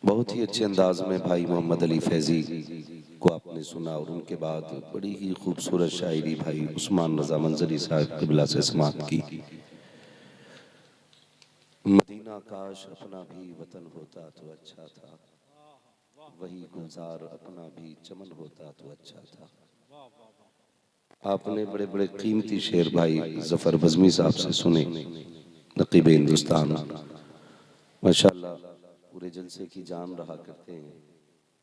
बहुत ही अच्छे अंदाज में भाई मोहम्मद अली फैज़ी को आपने सुना और उनके बाद बड़ी ही खूबसूरत शायरी भाई उस्मान रज़ा मंजरी साहब क़िबला से समाअत की। मदीना काश अपना भी वतन होता तो अच्छा था, वही गुलजार अपना भी चमन होता तो अच्छा था। आपने बड़े बड़े कीमती शेर भाई ज़फ़र बज़मी साहब से सुने, नक़ीब हिंदुस्तान माशाअल्लाह पूरे जलसे की जान रहा करते हैं।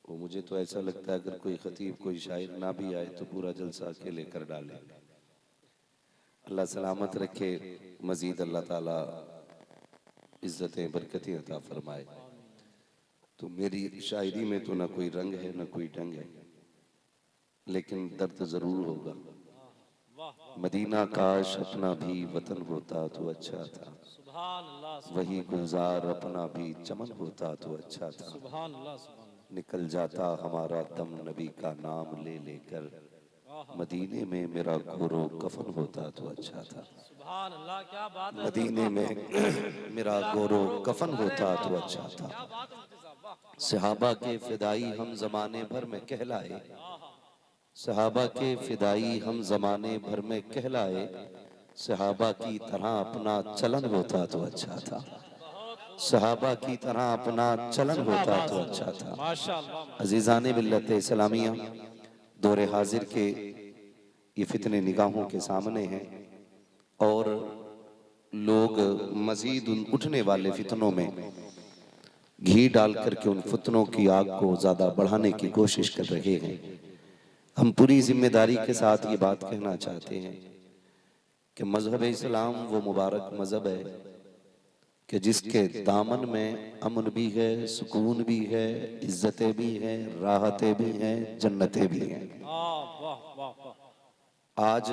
वो मुझे तो ऐसा लगता है अगर कोई खतीब कोई शायर ना भी आए तो पूरा जलसा अकेले कर डाले। अल्लाह सलामत रखे, मजीद अल्लाह ताला इज्जतें बरकतें अता फरमाए। तो मेरी शायरी में तो ना कोई रंग है ना कोई ढंग है, लेकिन दर्द जरूर होगा। मदीना काश अपना भी वतन होता तो अच्छा था, वही गुलजार अपना भी चमन होता तो अच्छा था। निकल जाता हमारा दम नबी का नाम ले लेकर, मदीने में मेरा गोरो कफन होता तो अच्छा था। मदीने में मेरा गोरो कफन होता तो अच्छा था। सहाबा के फिदाई हम जमाने भर में कहलाए, सहाबा के फिदाई हम जमाने भर में कहलाए, सहाबा की तरह अपना चलन होता तो अच्छा था, सहाबा की तरह अपना चलन होता तो अच्छा था। अजीज़ाने मिल्लत इस्लामिया, दौरे हाजिर के ये फितने निगाहों के सामने हैं और लोग मजीद उन उठने वाले फितनों में घी डाल करके उन फितनों की आग को ज्यादा बढ़ाने की कोशिश कर रहे हैं। हम पूरी जिम्मेदारी के साथ ये बात कहना चाहते हैं कि मजहब इस्लाम वो मुबारक मजहब है कि जिसके दामन में अमन भी है, सुकून भी है, इज्जतें भी हैं, राहतें भी हैं, जन्नतें भी हैं। आज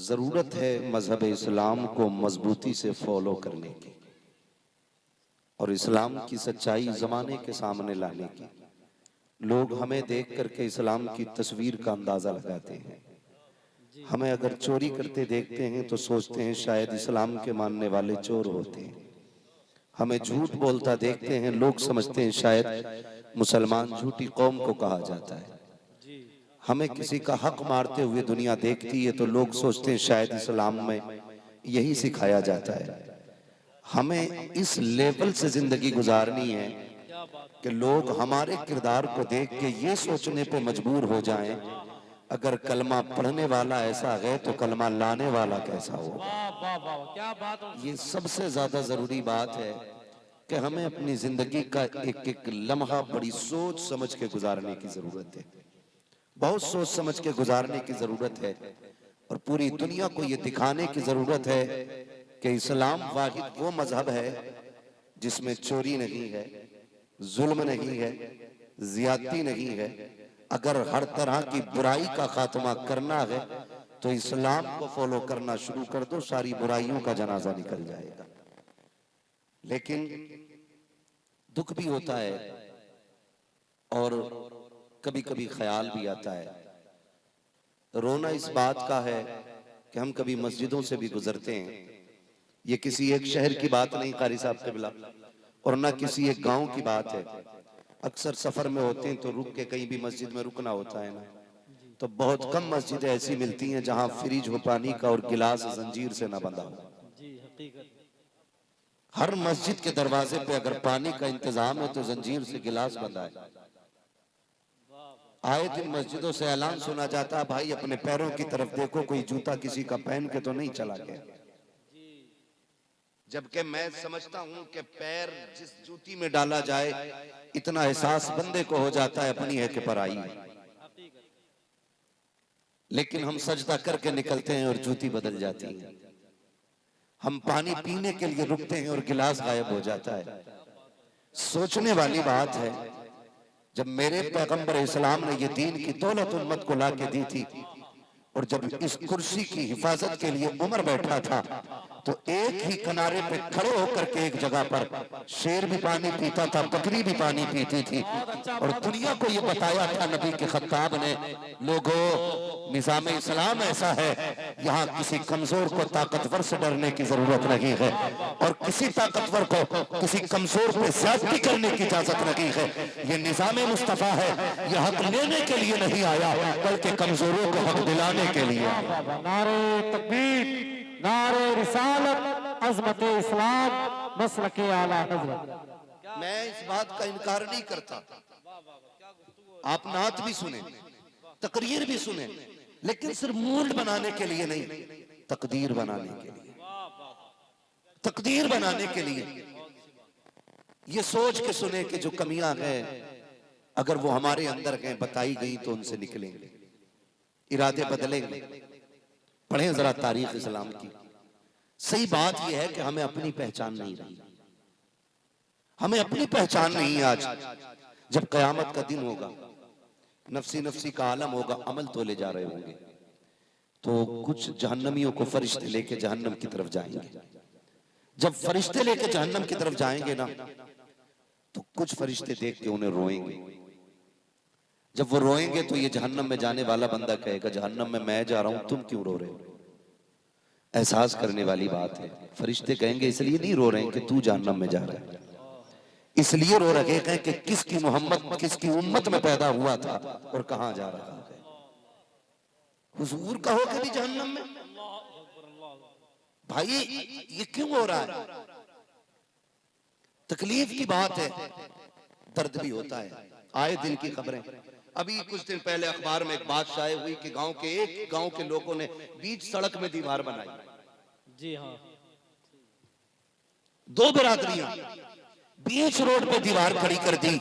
जरूरत है मजहब इस्लाम को मजबूती से फॉलो करने की और इस्लाम की सच्चाई जमाने के सामने लाने की। लोग हमें देख करके इस्लाम की तस्वीर का अंदाजा लगाते हैं। हमें अगर चोरी करते देखते हैं तो सोचते हैं शायद इस्लाम के मानने वाले चोर होते हैं। हमें झूठ बोलता देखते हैं, लोग समझते हैं शायद मुसलमान झूठी कौम को कहा जाता है। हमें किसी का हक मारते हुए दुनिया देखती है तो लोग सोचते हैं शायद इस्लाम में यही सिखाया जाता है। हमें इस लेवल से जिंदगी गुजारनी है कि लोग हमारे किरदार को देख के ये सोचने पे मजबूर हो जाएं, अगर कलमा पढ़ने वाला ऐसा है तो कलमा लाने वाला कैसा होगा। ये सबसे ज्यादा जरूरी बात है कि हमें अपनी जिंदगी का एक एक लम्हा बड़ी सोच समझ के गुजारने की जरूरत है, बहुत सोच समझ के गुजारने की जरूरत है और पूरी दुनिया को ये दिखाने की जरूरत है कि इस्लाम वाहिद वो मजहब है जिसमें चोरी नहीं है, जुल्म नहीं है, ज्यादती नहीं है। अगर हर तरह की बुराई का खात्मा करना है तो इस्लाम को फॉलो करना शुरू कर दो, सारी बुराइयों का जनाजा निकल जाएगा। लेकिन दुख भी होता है और कभी कभी ख्याल भी आता है। रोना इस बात का है कि हम कभी मस्जिदों से भी गुजरते हैं। ये किसी एक शहर की बात नहीं कारी साहब क़िबला, और ना किसी एक गांव की बात है। अक्सर सफर में होते हैं तो रुक के कहीं भी मस्जिद में रुकना होता है ना, तो बहुत कम मस्जिदें ऐसी मिलती हैं जहां फ्रिज हो पानी का और गिलास जंजीर से ना बंधा हो। हर मस्जिद के दरवाजे पे अगर पानी का इंतजाम है तो जंजीर से गिलास बंधा है। आए दिन मस्जिदों से ऐलान सुना जाता, भाई अपने पैरों की तरफ देखो, कोई जूता किसी का पहन के तो नहीं चला गया। जबकि मैं समझता हूं कि पैर जिस जूती में डाला जाए इतना एहसास बंदे को हो जाता है अपनी है कि पराई है। लेकिन हम सजदा करके निकलते हैं और जूती बदल जाती है। हम पानी पीने के लिए रुकते हैं और गिलास गायब हो जाता है। सोचने वाली बात है, जब मेरे पैगंबर इस्लाम ने ये दीन की दौलत उम्मत को ला के दी थी और जब इस कुर्सी की हिफाजत के लिए उमर बैठा था तो एक ही किनारे पे खड़े होकर के एक जगह पर शेर भी पानी पीता था, बकरी भी पानी पीती थी, और दुनिया को ये बताया था नबी के खत्ताब ने, लोगों निज़ाम इस्लाम ऐसा है, यहाँ किसी कमजोर को ताकतवर से डरने की जरूरत नहीं है, और किसी ताकतवर को किसी कमजोर पे ज्यादती करने की इजाजत नहीं है। ये निज़ाम मुस्तफा है, यह हक लेने के लिए नहीं आया बल्कि कमजोरों को हक दिलाने के लिए। नारे तकबीर, नारे रिसालत, अज़मत इस्लाम, मसलक आला हज़रत। मैं इस बात का इनकार नहीं करता, आप नात भी सुने, तकरीर भी सुने, लेकिन सिर्फ मूड बनाने के लिए नहीं, तकदीर बनाने के लिए, तकदीर बनाने के लिए। ये सोच के सुने कि जो कमियां हैं अगर वो हमारे अंदर हैं, बताई गई तो उनसे निकलेंगे, इरादे बदलेंगे। पढ़ें जरा तारीख इस्लाम की। सही बात यह है कि हमें अपनी पहचान नहीं रही, हमें अपनी पहचान नहीं है। आज जब कयामत का दिन होगा, नफसी नफसी का आलम होगा, अमल तो ले जा रहे होंगे, तो कुछ जहन्नमियों को फरिश्ते लेके जहन्नम की तरफ जाएंगे। जब फरिश्ते लेके जहन्नम की तरफ जाएंगे ना, तो कुछ फरिश्ते देख के उन्हें रोएंगे। जब वो रोएंगे तो ये जहन्नम में जाने वाला बंदा कहेगा, जहन्नम में मैं जा रहा हूं, तुम क्यों रो रहे हो? एहसास करने वाली बात है। फरिश्ते कहेंगे इसलिए नहीं रो रहे हैं कि तू जहन्नम में जा रहा है, इसलिए रो रहे हैं कि किसकी मोहम्मद किसकी उम्मत में पैदा हुआ था और कहां जा रहा है। हुजूर कहो कि भी जहन्नम में। भाई ये क्यों हो रहा है? तकलीफ की बात है, दर्द भी होता है। आए दिन की खबरें, अभी कुछ दिन पहले अखबार में एक बात शाये हुई कि एक गांव के लोगों ने बीच सड़क में दीवार बनाई। जी हाँ, दो बिरादरियां बीच रोड पे दीवार खड़ी कर दी।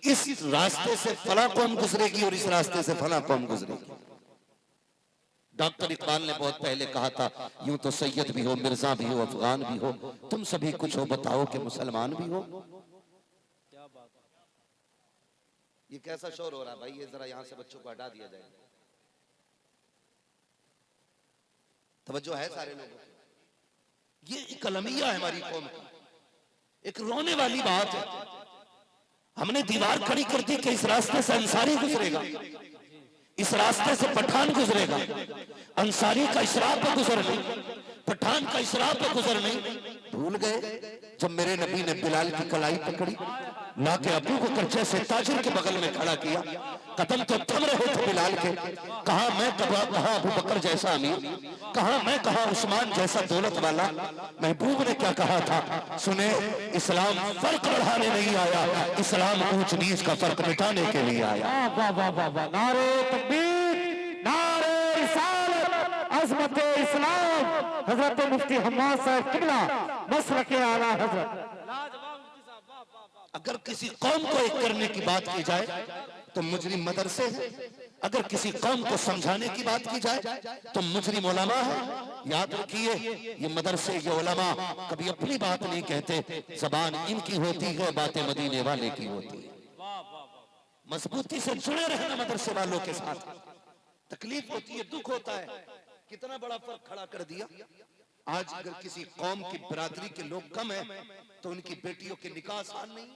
इस रास्ते से फला कौम गुजरेगी और इस रास्ते से फला कौम गुजरेगी। डॉक्टर इकबाल ने बहुत पहले कहा था, यूं तो सैयद भी हो, मिर्जा भी हो, अफगान भी हो, तुम सभी कुछ हो, बताओ कि मुसलमान भी हो। ये कैसा शोर हो रहा है भाई? ये जरा यहां से बच्चों को हटा दिया जाए। तवज्जो है सारे लोगों? ये कलमिया है हमारी कौम की, एक रोने वाली बात है। हमने दीवार खड़ी कर दी कि इस रास्ते से अंसारी गुजरेगा, इस रास्ते से पठान गुजरेगा। अंसारी का इशराक पे गुजर नहीं, पठान का इशराक पे गुजर नहीं। भूल गए जब मेरे नबी ने बिलाल की कलाई पकड़ी, ना के अबू बकर जैसे ताजिर के बगल में खड़ा किया, कदम तो थम रहे थे बिलाल के। कहा मैं, कहा अबू बकर जैसा अमीर, कहा मैं, कहा उस्मान जैसा दौलत वाला। महबूब ने क्या कहा था? सुने, इस्लाम फर्क बढ़ाने नहीं आया, इस्लाम ऊंच नीच का फर्क मिटाने के लिए आया। वाह वाह वाह वाह, नारे तकबीर, नारे रिसालत, अज़मत इस्लाम, हजरत मुफ्ती हम्माद साहब किबला, मसलक आला हजरत। अगर किसी कौम को एक करने की बात की जाए तो मुजरिम मदरसे है, अगर किसी कौम को समझाने की बात की जाए तो मुजरिम उलमा है। याद रखिए, ये मदरसे, ये उलमा कभी अपनी बात नहीं कहते, जबान इनकी होती है, बातें मदीने वाले की होती है। मजबूती से जुड़े रहना मदरसे वालों के साथ। तकलीफ होती है, दुख होता है, कितना बड़ा फर्क खड़ा कर दिया। आज अगर किसी कौम की बरादरी के लोग कम है तो उनकी बेटियों के निकाह आसान नहीं,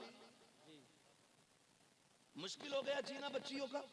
मुश्किल हो गया जीना बच्चियों का।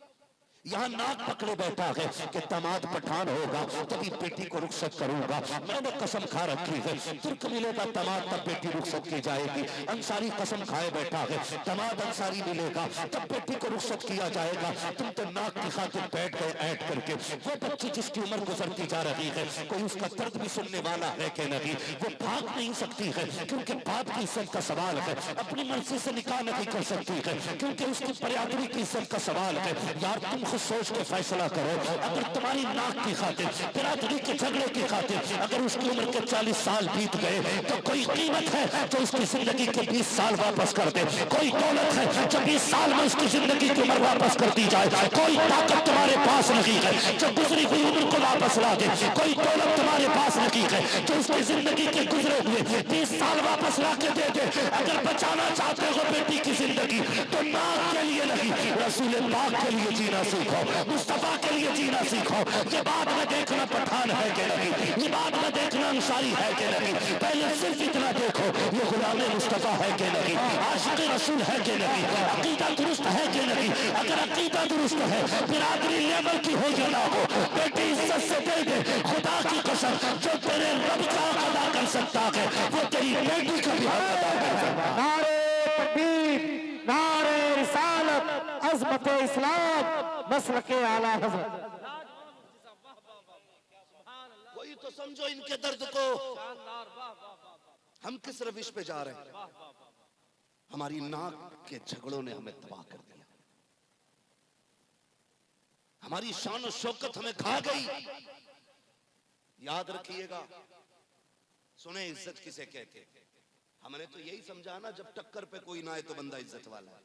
यहाँ नाक पकड़े बैठा है कि दामाद पठान होगा तभी बेटी को रुखसत करूंगा। मैंने कसम खा रखी है, तुर्क मिलेगा दामाद तब बेटी रुखसत की जाएगी। अंसारी कसम खाए बैठा है, दामाद अंसारी मिलेगा तब बेटी को रुखसत किया जाएगा। तुम तो नाक की खातिर बैठ गए ऐड करके। वो बच्ची जिसकी उम्र गुजरती जा रही है, कोई उसका दर्द भी सुनने वाला है कि नहीं? वो भाग नहीं सकती है क्योंकि बाप की इज्जत का सवाल है। अपनी मर्जी से निकाह नहीं कर सकती है क्योंकि उसकी बरादरी की इज्जत का सवाल है। यार तुम खुद सोच के फैसला करो, अगर तुम्हारी नाक की खातिर, बिरादरी के झगड़े की खातिर अगर उसकी उम्र के 40 साल बीत गए तो कोई कीमत है जो उसकी जिंदगी के 20 साल वापस कर दे? कोई दौलत है जो 20 साल में उसकी जिंदगी की उम्र वापस कर दी जाए? कोई ताकत तुम्हारे पास नहीं है जो गुजरी हुई उम्र को वापस ला दे? कोई दौलत तुम्हारे पास नहीं है जो उसकी जिंदगी के गुजरे हुए 20 साल वापस ला के दे दे? अगर बचाना चाहते हो बेटी की जिंदगी तो नाक के लिए नहीं, रसूल पाक के लिए जीना सीखो। सीखो, मुस्तफा के लिए जीना सीखो। ये बाद में देखना पठान है कि नहीं, ये बाद में देखना अंसारी है कि नहीं, पहले सिर्फ इतना देखो ये गुलाम मुस्तफा है कि नहीं, आशिक रसूल है कि नहीं, अकीदा दुरुस्त है कि नहीं। अगर अकीदा दुरुस्त है, बिरादरी लेवल की हो या ना हो, बेटी इज्जत से दे दे, खुदा की कसम जो तेरे रब का हक अदा कर सकता है वो तेरी बेटी का भी हक अदा कर सकता है। नारे तकबीर, नारे रिसालत, अज़मत इस्लाम, मसलके आला हज़रत। वही तो समझो इनके दर्द को। हम किस रविश पे जा रहे हैं? हमारी नाक के झगड़ों ने हमें तबाह कर दिया, हमारी शान और शौकत हमें खा गई। याद रखिएगा, सुने इज्जत किसे कहते हैं। हमने तो यही समझा ना, जब टक्कर पे कोई ना आए तो बंदा इज्जत वाला है।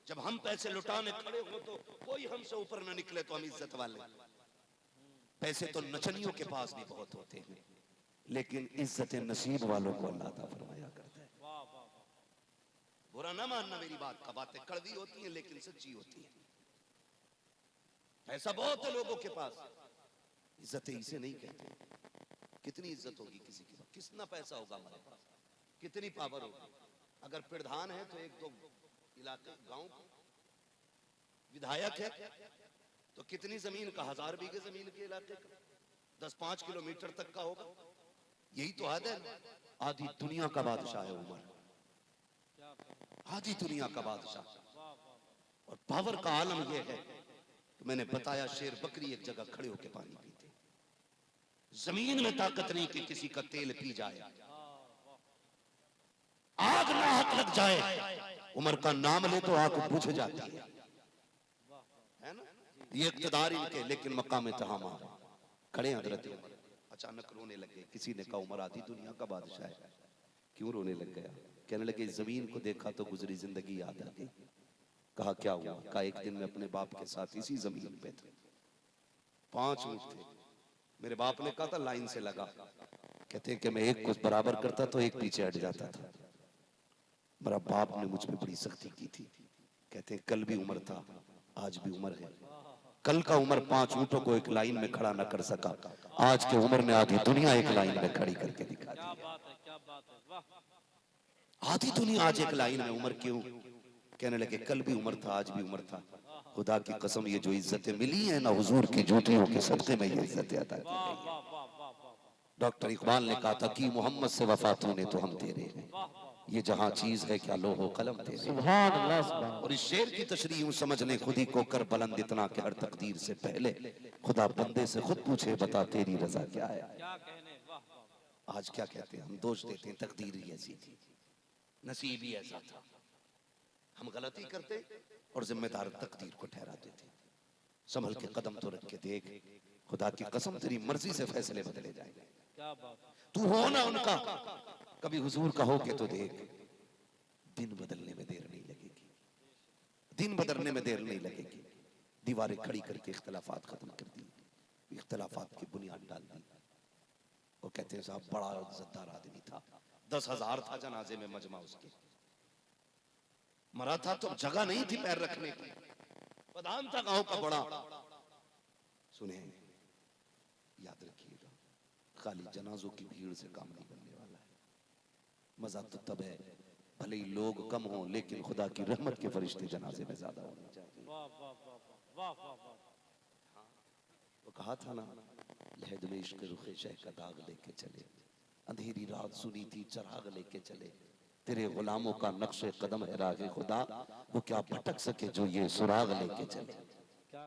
जब हम पैसे लुटाने खड़े हो तो कोई हमसे ऊपर ना निकले तो हम इज्जत वाले। पैसे तो नचनियों के पास भी बहुत होते हैं, लेकिन इज्जत नसीब वालों को अल्लाह अता फरमाया करता है। बुरा ना मानना मेरी बात का, बातें कड़वी होती हैं लेकिन सच्ची होती है। पैसा बहुत है लोगों के पास, इज्जत इसे नहीं कहते। कितनी इज्जत होगी किसी के पास, कितना पैसा होगा हमारे पास, कितनी पावर होगी। अगर प्रधान है तो एक दो इलाके गांव विधायक है तो कितनी जमीन का, 1000 बीघे जमीन के इलाके का, 10-5 किलोमीटर तक का होगा। यही तो हद है। आधी दुनिया का बादशाह है उमर, आधी दुनिया का बादशाह। और पावर का आलम यह है कि मैंने बताया, शेर बकरी एक जगह खड़े होकर पानी पीते, जमीन में ताकत नहीं कि किसी का तेल पी जाए, आग ना हाथ लग जाए। उमर का नाम ले तो आग बुझ जाती है ना। ये इक़्तिदार इनके, लेकिन मकाम तहामा खड़े हजरत उमर अचानक रोने लगे। किसी ने कहा उमर आधी दुनिया का बादशाह है, क्यों रोने लग गया? कहने लगे जमीन को देखा तो गुजरी जिंदगी याद आ गई। कहा क्या हुआ? कहा एक दिन मैं अपने बाप के साथ इसी जमीन पे था, 5 ऊंट थे। मेरे बाप ने कहा था लाइन से लगा। कहते कि मैं एक को बराबर करता तो एक पीछे हट जाता था। मेरा बाप ने मुझ पे बड़ी सख्ती की थी। कहते कल भी उमर था, आज भी उमर है। कल का उमर 5 ऊंटों को एक लाइन में खड़ा न कर सका, आज के उमर ने आधी दुनिया एक लाइन में खड़ी करके दिखा दी। आधी दुनिया आज एक लाइन में। उमर क्यों? कहने लगे कल भी उमर था, आज भी उमर था। खुदा की कसम ये जो इज्जतें मिली हैं ना हुजूर की जूतियों के सदके में ये इज्जतें अता की गई। डॉक्टर इकबाल ने कहा था कि मोहम्मद से वफा तूने तो हम तेरे हैं, ये जहां चीज है क्या लोहो कलम तेरे। सुभान अल्लाह, सुभान। और इस शेर की तशरीह यूं समझ ले, खुदी को कर बुलंद इतना कि हर तकदीर से पहले खुदा बंदे से खुद पूछे बता तेरी रजा क्या है। आज क्या कहते हैं हम? दोष देते हैं तकदीर ही ऐसी थी, नसीब ही ऐसा था। हम गलती करते और जिम्मेदार तकदीर को ठहराते थे। संभल के कदम तो रख के देख, खुदा की कसम तेरी मर्जी से फैसले बदले जाएंगे। तू हो ना उनका, कभी हुजूर का हो के तो देख, दिन बदलने में देर नहीं लगेगी, दिन बदलने में देर नहीं लगेगी। दीवारें खड़ी करके इख्तलाफात खत्म कर दी, इख्तलाफात की बुनियाद डाल दी। वो कहते हैं साहब बड़ा इज्जतदार आदमी था, 10,000 था जनाजे में मजमा, उसके मरा था तो जगह नहीं थी पैर रखने की, प्रधान था गांव का बड़ा। सुने, याद रखिएगा, खाली जनाजों की भीड़ से काम नहीं बनने वाला है। मजा तो तब है भले ही लोग कम हों, लेकिन खुदा की रहमत के फरिश्ते जनाजे में ज्यादा होने चाहिए। वो कहा था ना, लहद में इश्क रुखे शह का दाग लेके चले, अंधेरी रात सुनी थी चराग लेके चले, तेरे गुलामों का नक्शे कदम है राहे खुदा, वो क्या भटक सके जो ये सुराग लेके चले।